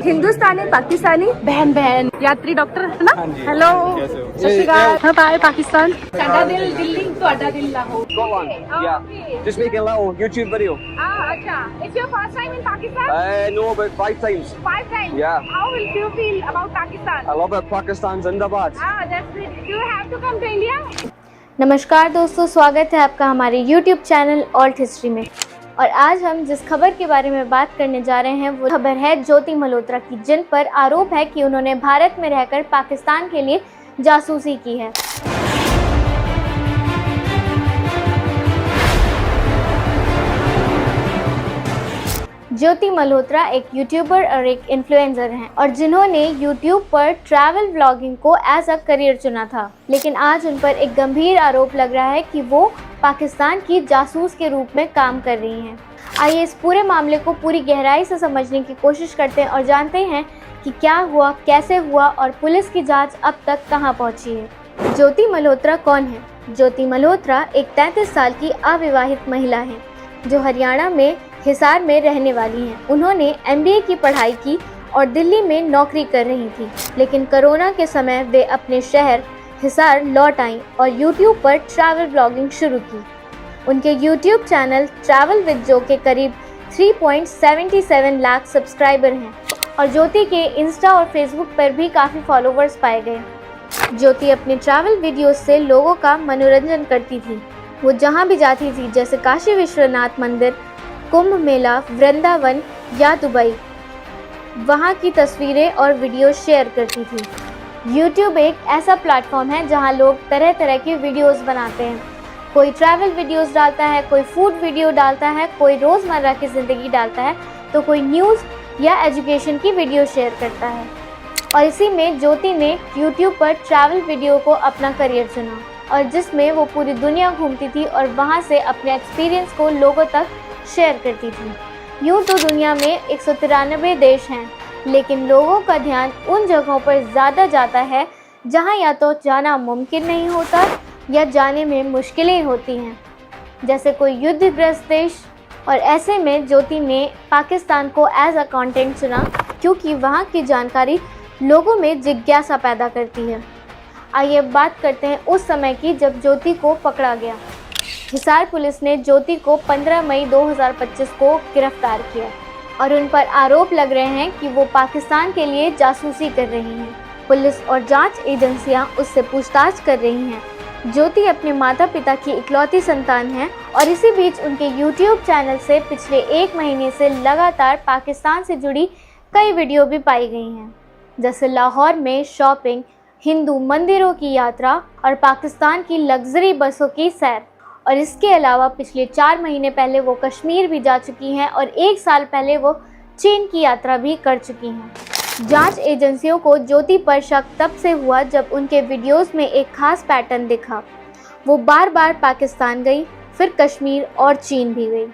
हिंदुस्तानी पाकिस्तानी बहन बहन यात्री डॉक्टर है ना। हेलो सत श्री अकाल। हाँ बाय पाकिस्तान। साडा दिल दिल्ली ਤੁਹਾਡਾ दिल Lahore. Just making a little YouTube video. अच्छा। It's your first time in Pakistan? No, about 5 times. 5 times? Yeah. How will you feel about Pakistan? I love it. Pakistan Zindabad. That's great. Do you have to come to India? नमस्कार दोस्तों, स्वागत है आपका हमारे YouTube channel alt history में। और आज हम जिस खबर के बारे में बात करने जा रहे हैं वो खबर है ज्योति मल्होत्रा की, जिन पर आरोप है कि उन्होंने भारत में रहकर पाकिस्तान के लिए जासूसी की है। ज्योति मल्होत्रा एक यूट्यूबर और एक इन्फ्लुएंसर हैं और जिन्होंने यूट्यूब पर ट्रैवल व्लॉगिंग को एज अ करियर चुना था, लेकिन आज उन पर एक गंभीर आरोप लग रहा है कि वो पाकिस्तान की जासूस के रूप में काम कर रही हैं। आइए इस पूरे मामले को पूरी गहराई से समझने की कोशिश करते हैं और जानते हैं कि क्या हुआ, कैसे हुआ और पुलिस की जाँच अब तक कहाँ पहुँची है। ज्योति मल्होत्रा कौन है? ज्योति मल्होत्रा एक 33 साल की अविवाहित महिला है जो हरियाणा में हिसार में रहने वाली हैं। उन्होंने MBA की पढ़ाई की और दिल्ली में नौकरी कर रही थी, लेकिन कोरोना के समय वे अपने शहर हिसार लौट आईं और YouTube पर ट्रैवल ब्लॉगिंग शुरू की। उनके YouTube चैनल ट्रैवल विद जो के करीब 3.77 लाख सब्सक्राइबर हैं और ज्योति के इंस्टा और फेसबुक पर भी काफ़ी फॉलोवर्स पाए गए। ज्योति अपने ट्रैवल वीडियोस से लोगों का मनोरंजन करती थी। वो जहाँ भी जाती थी, जैसे काशी विश्वनाथ मंदिर, कुंभ मेला, वृंदावन या दुबई, वहाँ की तस्वीरें और वीडियो शेयर करती थी। YouTube एक ऐसा प्लेटफॉर्म है जहाँ लोग तरह तरह की वीडियोस बनाते हैं। कोई ट्रैवल वीडियोस डालता है, कोई फूड वीडियो डालता है, कोई रोज़मर्रा की ज़िंदगी डालता है, तो कोई न्यूज़ या एजुकेशन की वीडियो शेयर करता है। और इसी में ज्योति ने YouTube पर ट्रैवल वीडियो को अपना करियर चुना और जिसमें वो पूरी दुनिया घूमती थी और वहाँ से अपने एक्सपीरियंस को लोगों तक शेयर करती थी। यूँ तो दुनिया में 193 देश हैं, लेकिन लोगों का ध्यान उन जगहों पर ज़्यादा जाता है जहाँ या तो जाना मुमकिन नहीं होता या जाने में मुश्किलें होती हैं, जैसे कोई युद्धग्रस्त देश। और ऐसे में ज्योति ने पाकिस्तान को एज अ कंटेंट चुना क्योंकि वहाँ की जानकारी लोगों में जिज्ञासा पैदा करती है। आइए बात करते हैं उस समय की जब ज्योति को पकड़ा गया। हिसार पुलिस ने ज्योति को 15 मई 2025 को गिरफ्तार किया और उन पर आरोप लग रहे हैं कि वो पाकिस्तान के लिए जासूसी कर रही हैं। पुलिस और जांच एजेंसियां उससे पूछताछ कर रही हैं। ज्योति अपने माता पिता की इकलौती संतान है और इसी बीच उनके YouTube चैनल से पिछले 1 महीने से लगातार पाकिस्तान से जुड़ी कई वीडियो भी पाई गई हैं, जैसे लाहौर में शॉपिंग, हिंदू मंदिरों की यात्रा और पाकिस्तान की लग्जरी बसों की सैर। और इसके अलावा पिछले 4 महीने पहले वो कश्मीर भी जा चुकी हैं और 1 साल पहले वो चीन की यात्रा भी कर चुकी हैं। जांच एजेंसियों को ज्योति पर शक तब से हुआ जब उनके वीडियोस में एक खास पैटर्न दिखा। वो बार बार पाकिस्तान गई, फिर कश्मीर और चीन भी गई।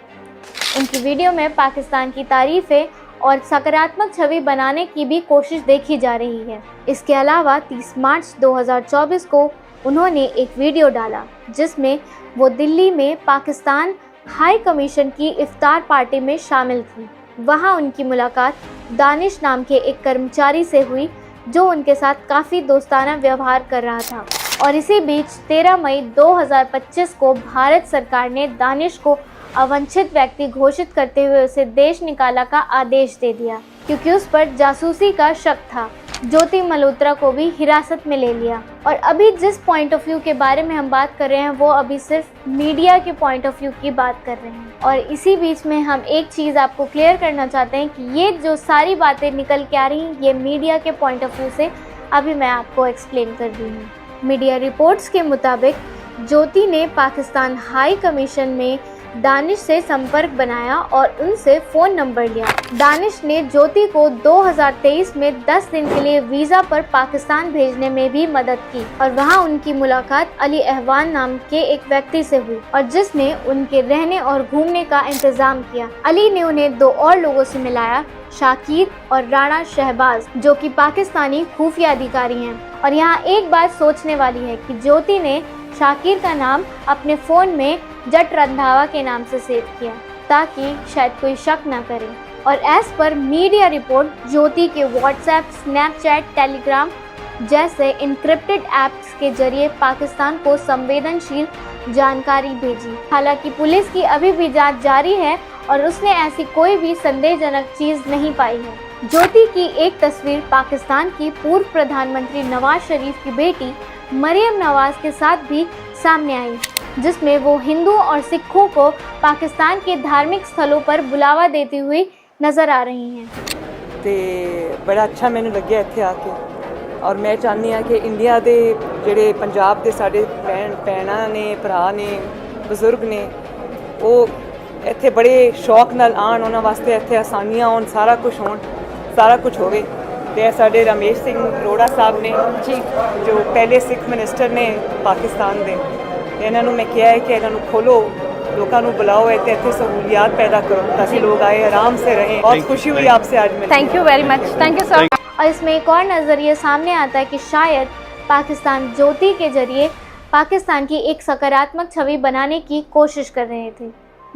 उनकी वीडियो में पाकिस्तान की तारीफ़ें और सकारात्मक छवि बनाने की भी कोशिश देखी जा रही है। इसके अलावा 30 मार्च 2024 को उन्होंने एक वीडियो डाला जिसमें वो दिल्ली में पाकिस्तान हाई कमीशन की इफ्तार पार्टी में शामिल थी। वहां उनकी मुलाकात दानिश नाम के एक कर्मचारी से हुई जो उनके साथ काफ़ी दोस्ताना व्यवहार कर रहा था। और इसी बीच 13 मई 2025 को भारत सरकार ने दानिश को अवांछित व्यक्ति घोषित करते हुए उसे देश निकाला का आदेश दे दिया क्योंकि उस पर जासूसी का शक था। ज्योति मल्होत्रा को भी हिरासत में ले लिया। और अभी जिस पॉइंट ऑफ व्यू के बारे में हम बात कर रहे हैं वो अभी सिर्फ मीडिया के पॉइंट ऑफ व्यू की बात कर रहे हैं। और इसी बीच में हम एक चीज़ आपको क्लियर करना चाहते हैं कि ये जो सारी बातें निकल के आ रही हैं ये मीडिया के पॉइंट ऑफ व्यू से अभी मैं आपको एक्सप्लेन कर रही हूँ। मीडिया रिपोर्ट्स के मुताबिक ज्योति ने पाकिस्तान हाई कमीशन में दानिश से संपर्क बनाया और उनसे फ़ोन नंबर लिया। दानिश ने ज्योति को 2023 में 10 दिन के लिए वीज़ा पर पाकिस्तान भेजने में भी मदद की और वहां उनकी मुलाकात अली अहवान नाम के एक व्यक्ति से हुई और जिसने उनके रहने और घूमने का इंतजाम किया। अली ने उन्हें 2 और लोगों से मिलाया, शाकिर और राणा शहबाज, जो कि पाकिस्तानी खुफिया अधिकारी हैं। और यहाँ एक बात सोचने वाली है कि ज्योति ने शाकिर का नाम अपने फ़ोन में जट रंधावा के नाम से सेव किया ताकि शायद कोई शक न करे। और एज पर मीडिया रिपोर्ट ज्योति के व्हाट्सएप, स्नैपचैट, टेलीग्राम जैसे इनक्रिप्टेड ऐप्स के जरिए पाकिस्तान को संवेदनशील जानकारी भेजी। हालांकि पुलिस की अभी भी जांच जारी है और उसने ऐसी कोई भी संदेहजनक चीज नहीं पाई है। ज्योति की एक तस्वीर पाकिस्तान की पूर्व प्रधानमंत्री नवाज शरीफ की बेटी मरियम नवाज के साथ भी सामने आई, जिसमें वो हिंदू और सिखों को पाकिस्तान के धार्मिक स्थलों पर बुलावा देती हुई नजर आ रही हैं। ਤੇ ਬੜਾ ਅੱਛਾ ਮੈਨੂੰ ਲੱਗਿਆ ਇੱਥੇ ਆ ਕੇ ਔਰ ਮੈਂ ਚਾਹੁੰਦੀ ਹਾਂ ਕਿ ਇੰਡੀਆ ਦੇ ਜਿਹੜੇ ਪੰਜਾਬ ਦੇ ਸਾਡੇ ਭੈਣਾਂ ਨੇ, ਭਰਾ ਨੇ, ਬਜ਼ੁਰਗ ਨੇ, ਉਹ ਇੱਥੇ ਬੜੇ ਸ਼ੌਕ ਨਾਲ ਆਉਣ, ਉਹਨਾਂ ਵਾਸਤੇ ਇੱਥੇ ਆਸਾਨੀਆਂ ਹੋਣ, ਸਾਰਾ ਕੁਝ ਹੋਵੇ। ਤੇ ਸਾਡੇ ਰਮੇਸ਼ ਸਿੰਘ ਅਰੋੜਾ ਸਾਹਿਬ ਨੇ ਜੀ, ਜੋ ਪਹਿਲੇ ਸਿੱਖ ਮਿਨਿਸਟਰ ਨੇ ਪਾਕਿਸਤਾਨ ਦੇ, ਇਹਨਾਂ ਨੂੰ ਮੈਂ ਕਿਹਾ ਹੈ ਕਿ ਇਹਨਾਂ ਨੂੰ ਖੋਲੋ, लोगों को बुलाओ, इतने सहूलियात पैदा करो ताकि लोग आए, आराम से रहें। बहुत खुशी हुई आपसे आज मिलकर। Thank you very much, thank you sir. और इसमें एक और नज़रिए सामने आता है कि शायद पाकिस्तान ज्योति के जरिए पाकिस्तान की एक सकारात्मक छवि बनाने की कोशिश कर रहे थे।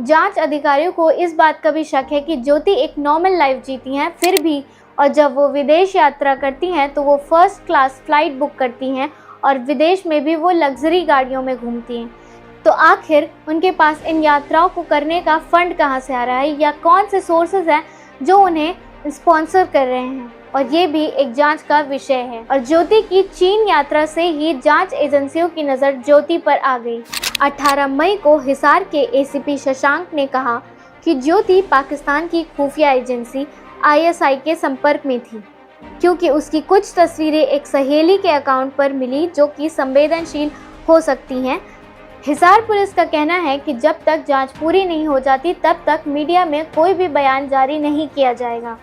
जांच अधिकारियों को इस बात का भी शक है कि ज्योति एक नॉर्मल लाइफ जीती हैं फिर भी, और जब वो विदेश यात्रा करती हैं तो वो फर्स्ट क्लास फ्लाइट बुक करती हैं और विदेश में भी वो लग्जरी गाड़ियों में घूमती हैं। तो आखिर उनके पास इन यात्राओं को करने का फंड कहाँ से आ रहा है या कौन से सोर्सेज हैं जो उन्हें स्पॉन्सर कर रहे हैं, और ये भी एक जांच का विषय है। और ज्योति की चीन यात्रा से ही जांच एजेंसियों की नज़र ज्योति पर आ गई। 18 मई को हिसार के एसीपी शशांक ने कहा कि ज्योति पाकिस्तान की खुफिया एजेंसी ISI के संपर्क में थी, क्योंकि उसकी कुछ तस्वीरें एक सहेली के अकाउंट पर मिली जो कि संवेदनशील हो सकती हैं। हिसार पुलिस का कहना है कि जब तक जांच पूरी नहीं हो जाती तब तक मीडिया में कोई भी बयान जारी नहीं किया जाएगा,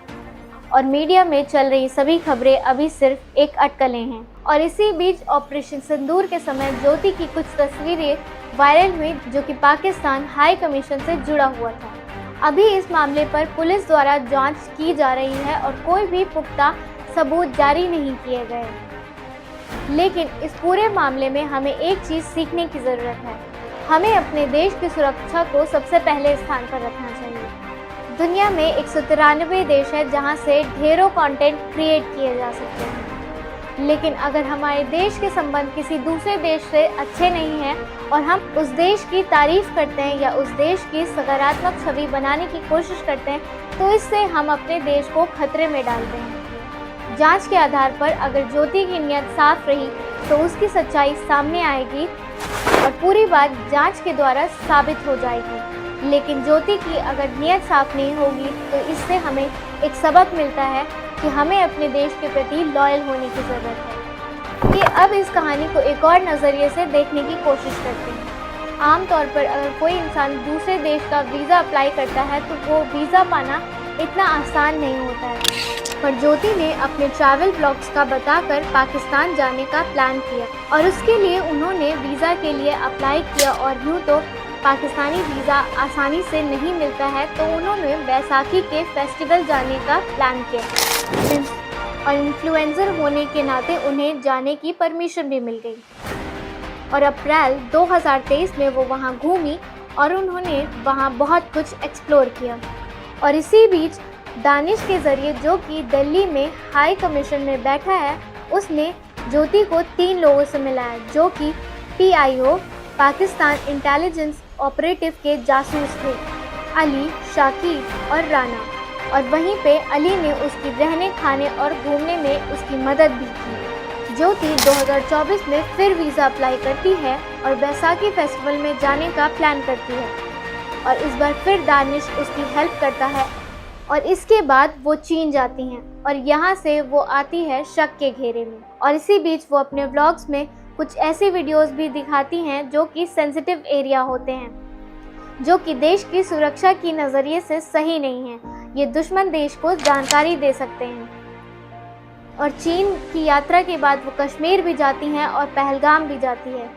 और मीडिया में चल रही सभी खबरें अभी सिर्फ एक अटकलें हैं। और इसी बीच ऑपरेशन सिंदूर के समय ज्योति की कुछ तस्वीरें वायरल हुई जो कि पाकिस्तान हाई कमीशन से जुड़ा हुआ था। अभी इस मामले पर पुलिस द्वारा जांच की जा रही है और कोई भी पुख्ता सबूत जारी नहीं किए गए, लेकिन इस पूरे मामले में हमें एक चीज़ सीखने की ज़रूरत है। हमें अपने देश की सुरक्षा को सबसे पहले स्थान पर रखना चाहिए। दुनिया में 193 देश है जहां से ढेरों कंटेंट क्रिएट किए जा सकते हैं, लेकिन अगर हमारे देश के संबंध किसी दूसरे देश से अच्छे नहीं हैं और हम उस देश की तारीफ करते हैं या उस देश की सकारात्मक छवि बनाने की कोशिश करते हैं, तो इससे हम अपने देश को खतरे में डालते हैं। जांच के आधार पर अगर ज्योति की नीयत साफ रही तो उसकी सच्चाई सामने आएगी और पूरी बात जांच के द्वारा साबित हो जाएगी। लेकिन ज्योति की अगर नीयत साफ नहीं होगी तो इससे हमें एक सबक मिलता है कि हमें अपने देश के प्रति लॉयल होने की ज़रूरत है। कि अब इस कहानी को एक और नज़रिए से देखने की कोशिश करते हैं। आमतौर पर अगर कोई इंसान दूसरे देश का वीज़ा अप्लाई करता है तो वो वीज़ा पाना इतना आसान नहीं होता है, पर ज्योति ने अपने ट्रैवल ब्लॉग्स का बताकर पाकिस्तान जाने का प्लान किया और उसके लिए उन्होंने वीज़ा के लिए अप्लाई किया। और यूँ तो पाकिस्तानी वीज़ा आसानी से नहीं मिलता है, तो उन्होंने बैसाखी के फेस्टिवल जाने का प्लान किया और इन्फ्लुएंसर होने के नाते उन्हें जाने की परमिशन भी मिल गई। और अप्रैल 2023 में वो वहाँ घूमी और उन्होंने वहाँ बहुत कुछ एक्सप्लोर किया। और इसी बीच दानिश के ज़रिए, जो कि दिल्ली में हाई कमीशन में बैठा है, उसने ज्योति को 3 लोगों से मिलाया जो कि PIO पाकिस्तान इंटेलिजेंस ऑपरेटिव के जासूस थे, अली, शाकिब और राना। और वहीं पे अली ने उसकी रहने, खाने और घूमने में उसकी मदद भी की। ज्योति 2024 में फिर वीज़ा अप्लाई करती है और बैसाखी फेस्टिवल में जाने का प्लान करती है, और इस बार फिर दानिश उसकी हेल्प करता है। और इसके बाद वो चीन जाती हैं और यहाँ से वो आती है शक के घेरे में। और इसी बीच वो अपने व्लॉग्स में कुछ ऐसी वीडियोस भी दिखाती हैं जो कि सेंसिटिव एरिया होते हैं, जो कि देश की सुरक्षा की नज़रिए से सही नहीं है। ये दुश्मन देश को जानकारी दे सकते हैं। और चीन की यात्रा के बाद वो कश्मीर भी जाती हैं और पहलगाम भी जाती है।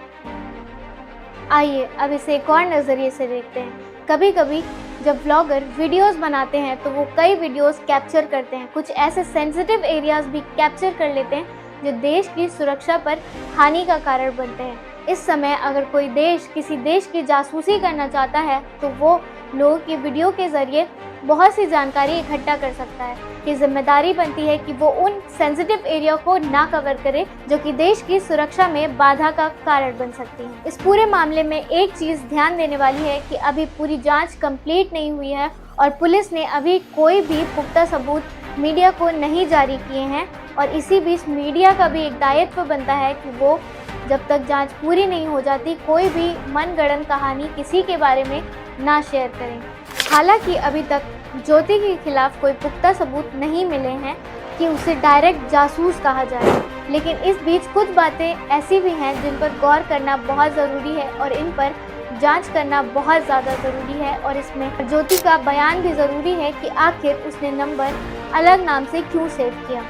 आइए अब इसे एक और नज़रिए से देखते हैं। कभी कभी जब ब्लॉगर वीडियोस बनाते हैं तो वो कई वीडियोस कैप्चर करते हैं, कुछ ऐसे सेंसिटिव एरियाज भी कैप्चर कर लेते हैं जो देश की सुरक्षा पर हानि का कारण बनते हैं। इस समय अगर कोई देश किसी देश की जासूसी करना चाहता है तो वो लोगों की वीडियो के ज़रिए बहुत सी जानकारी इकट्ठा कर सकता है, कि जिम्मेदारी बनती है कि वो उन सेंसिटिव एरिया को ना कवर करे जो कि देश की सुरक्षा में बाधा का कारण बन सकती है। इस पूरे मामले में एक चीज़ ध्यान देने वाली है कि अभी पूरी जांच कंप्लीट नहीं हुई है और पुलिस ने अभी कोई भी पुख्ता सबूत मीडिया को नहीं जारी किए हैं। और इसी बीच मीडिया का भी एक दायित्व बनता है कि वो जब तक जांच पूरी नहीं हो जाती कोई भी मनगढ़ंत कहानी किसी के बारे में ना शेयर करें। हालांकि अभी तक ज्योति के खिलाफ कोई पुख्ता सबूत नहीं मिले हैं कि उसे डायरेक्ट जासूस कहा जाए, लेकिन इस बीच कुछ बातें ऐसी भी हैं जिन पर गौर करना बहुत ज़रूरी है और इन पर जांच करना बहुत ज़्यादा ज़रूरी है। और इसमें ज्योति का बयान भी ज़रूरी है कि आखिर उसने नंबर अलग नाम से क्यों सेव किया।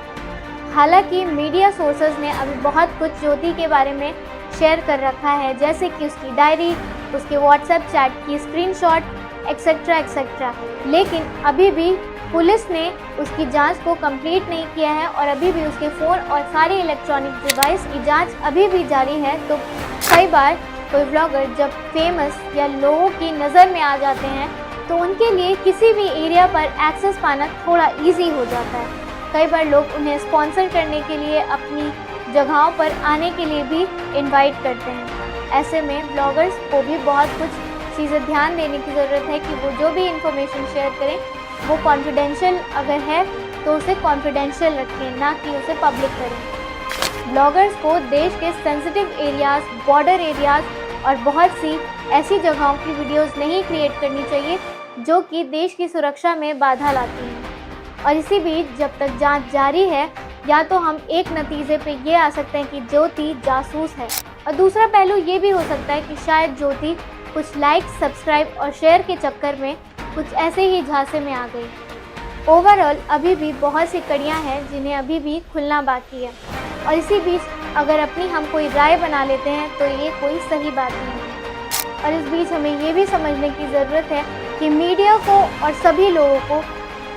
हालांकि मीडिया सोर्सेज ने अभी बहुत कुछ ज्योति के बारे में शेयर कर रखा है, जैसे कि उसकी डायरी, उसके व्हाट्सएप चैट की स्क्रीनशॉट एक्सेट्रा एक्सेट्रा, लेकिन अभी भी पुलिस ने उसकी जांच को कंप्लीट नहीं किया है और अभी भी उसके फ़ोन और सारे इलेक्ट्रॉनिक डिवाइस की जांच अभी भी जारी है। तो कई बार कोई व्लॉगर जब फेमस या लोगों की नज़र में आ जाते हैं तो उनके लिए किसी भी एरिया पर एक्सेस पाना थोड़ा ईजी हो जाता है। कई बार लोग उन्हें स्पॉन्सर करने के लिए अपनी जगहों पर आने के लिए भी इनवाइट करते हैं। ऐसे में ब्लॉगर्स को भी बहुत कुछ चीज़ें ध्यान देने की ज़रूरत है कि वो जो भी इंफॉर्मेशन शेयर करें वो कॉन्फिडेंशियल अगर है तो उसे कॉन्फिडेंशियल रखें, ना कि उसे पब्लिक करें। ब्लॉगर्स को देश के सेंसिटिव एरियाज़, बॉर्डर एरियाज़ और बहुत सी ऐसी जगहों की वीडियोस नहीं क्रिएट करनी चाहिए जो कि देश की सुरक्षा में बाधा लाती हैं। और इसी बीच जब तक जांच जारी है, या तो हम एक नतीजे पे ये आ सकते हैं कि ज्योति जासूस है, और दूसरा पहलू ये भी हो सकता है कि शायद ज्योति कुछ लाइक, सब्सक्राइब और शेयर के चक्कर में कुछ ऐसे ही झांसे में आ गई। ओवरऑल अभी भी बहुत सी कड़ियाँ हैं जिन्हें अभी भी खुलना बाकी है, और इसी बीच अगर अपनी हम कोई राय बना लेते हैं तो ये कोई सही बात नहीं है। और इस बीच हमें ये भी समझने की ज़रूरत है कि मीडिया को और सभी लोगों को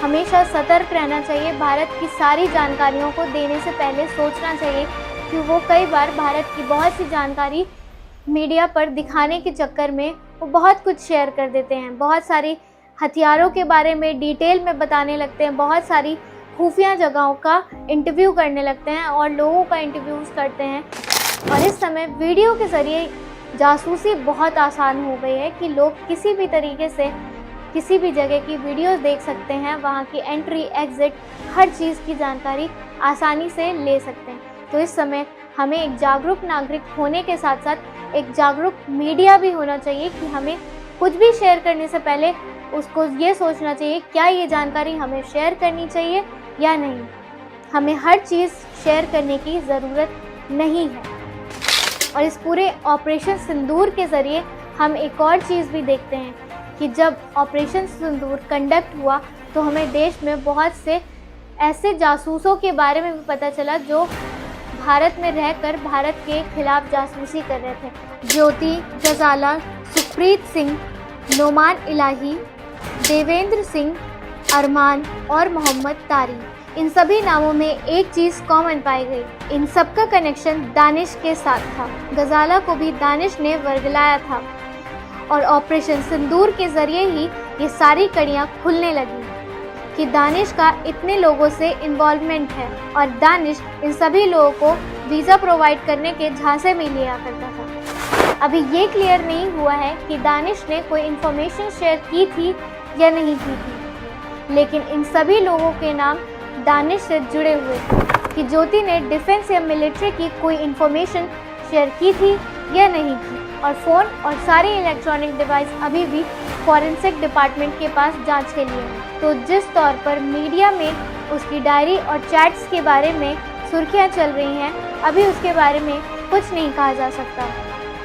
हमेशा सतर्क रहना चाहिए। भारत की सारी जानकारियों को देने से पहले सोचना चाहिए कि वो कई बार भारत की बहुत सी जानकारी मीडिया पर दिखाने के चक्कर में वो बहुत कुछ शेयर कर देते हैं। बहुत सारी हथियारों के बारे में डिटेल में बताने लगते हैं, बहुत सारी खुफिया जगहों का इंटरव्यू करने लगते हैं और लोगों का इंटरव्यूज़ करते हैं। और इस समय वीडियो के ज़रिए जासूसी बहुत आसान हो गई है कि लोग किसी भी तरीके से किसी भी जगह की वीडियोस देख सकते हैं, वहाँ की एंट्री, एग्ज़िट, हर चीज़ की जानकारी आसानी से ले सकते हैं। तो इस समय हमें एक जागरूक नागरिक होने के साथ साथ एक जागरूक मीडिया भी होना चाहिए कि हमें कुछ भी शेयर करने से पहले उसको ये सोचना चाहिए क्या ये जानकारी हमें शेयर करनी चाहिए या नहीं। हमें हर चीज़ शेयर करने की ज़रूरत नहीं है। और इस पूरे ऑपरेशन सिंदूर के ज़रिए हम एक और चीज़ भी देखते हैं कि जब ऑपरेशन सिंदूर कंडक्ट हुआ तो हमें देश में बहुत से ऐसे जासूसों के बारे में भी पता चला जो भारत में रहकर भारत के खिलाफ जासूसी कर रहे थे। ज्योति, गजाला, सुखप्रीत सिंह, नोमान इलाही, देवेंद्र सिंह, अरमान और मोहम्मद तारी, इन सभी नामों में एक चीज़ कॉमन पाई गई, इन सबका कनेक्शन दानिश के साथ था। गजाला को भी दानिश ने वर्गलाया था और ऑपरेशन सिंदूर के ज़रिए ही ये सारी कड़ियाँ खुलने लगी कि दानिश का इतने लोगों से इन्वॉल्वमेंट है और दानिश इन सभी लोगों को वीज़ा प्रोवाइड करने के झांसे में लिया करता था। अभी ये क्लियर नहीं हुआ है कि दानिश ने कोई इन्फॉर्मेशन शेयर की थी या नहीं की थी, लेकिन इन सभी लोगों के नाम दानिश से जुड़े हुए थे कि ज्योति ने डिफेंस या मिलिट्री की कोई इन्फॉर्मेशन शेयर की थी या नहीं की। और फ़ोन और सारे इलेक्ट्रॉनिक डिवाइस अभी भी फॉरेंसिक डिपार्टमेंट के पास जांच के लिए हैं। तो जिस तौर पर मीडिया में उसकी डायरी और चैट्स के बारे में सुर्खियां चल रही हैं, अभी उसके बारे में कुछ नहीं कहा जा सकता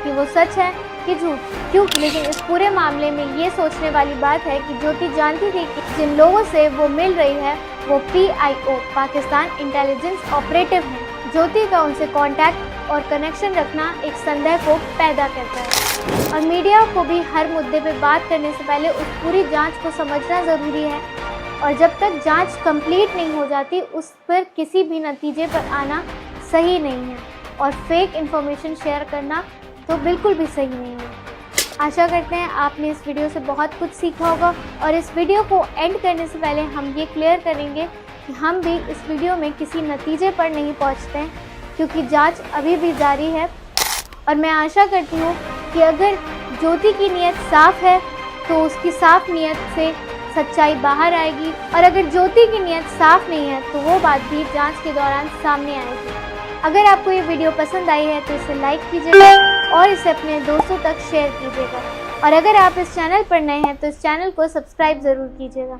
कि वो सच है कि झूठ। क्यों? लेकिन इस पूरे मामले में ये सोचने वाली बात है कि ज्योति जानती थी कि जिन लोगों से वो मिल रही है वो PIO पाकिस्तान इंटेलिजेंस ऑपरेटिव हैं। ज्योति का उनसे कॉन्टैक्ट और कनेक्शन रखना एक संदेह को पैदा करता है। और मीडिया को भी हर मुद्दे पे बात करने से पहले उस पूरी जांच को समझना ज़रूरी है, और जब तक जांच कंप्लीट नहीं हो जाती उस पर किसी भी नतीजे पर आना सही नहीं है, और फेक इन्फॉर्मेशन शेयर करना तो बिल्कुल भी सही नहीं है। आशा करते हैं आपने इस वीडियो से बहुत कुछ सीखा होगा और इस वीडियो को एंड करने से पहले हम ये क्लियर करेंगे कि हम भी इस वीडियो में किसी नतीजे पर नहीं पहुंचते हैं, क्योंकि जांच अभी भी जारी है। और मैं आशा करती हूँ कि अगर ज्योति की नीयत साफ़ है तो उसकी साफ़ नीयत से सच्चाई बाहर आएगी, और अगर ज्योति की नीयत साफ़ नहीं है तो वो बात भी जांच के दौरान सामने आएगी। अगर आपको ये वीडियो पसंद आई है तो इसे लाइक कीजिएगा और इसे अपने दोस्तों तक शेयर कीजिएगा, और अगर आप इस चैनल पर नए हैं तो इस चैनल को सब्सक्राइब ज़रूर कीजिएगा।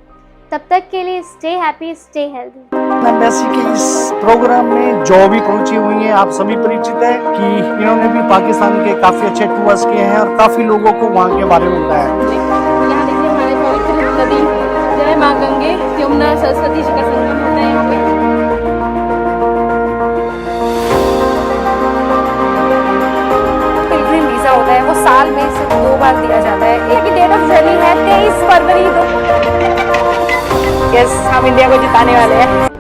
तब तक के लिए stay happy, stay healthy. Embassy के इस प्रोग्राम में जो भी पहुंची हुई हैं आप सभी परिचित है कि इन्होंने भी पाकिस्तान के काफ़ी अच्छे टूर्स किए हैं और काफ़ी लोगों को वहाँ के बारे में बताया है। यहाँ देखिए हमारे पवित्र नदी जय माँ गंगे यमुना सरस्वती जी का संगम होता है यहाँ पे। पिलग्रिम वीज़ा होता है वो साल में सिर्फ 2 बार दिया जाता है। एक डेट ऑफ जर्नी है 23 फरवरी। यस, हम इंडिया को जिताने वाले हैं।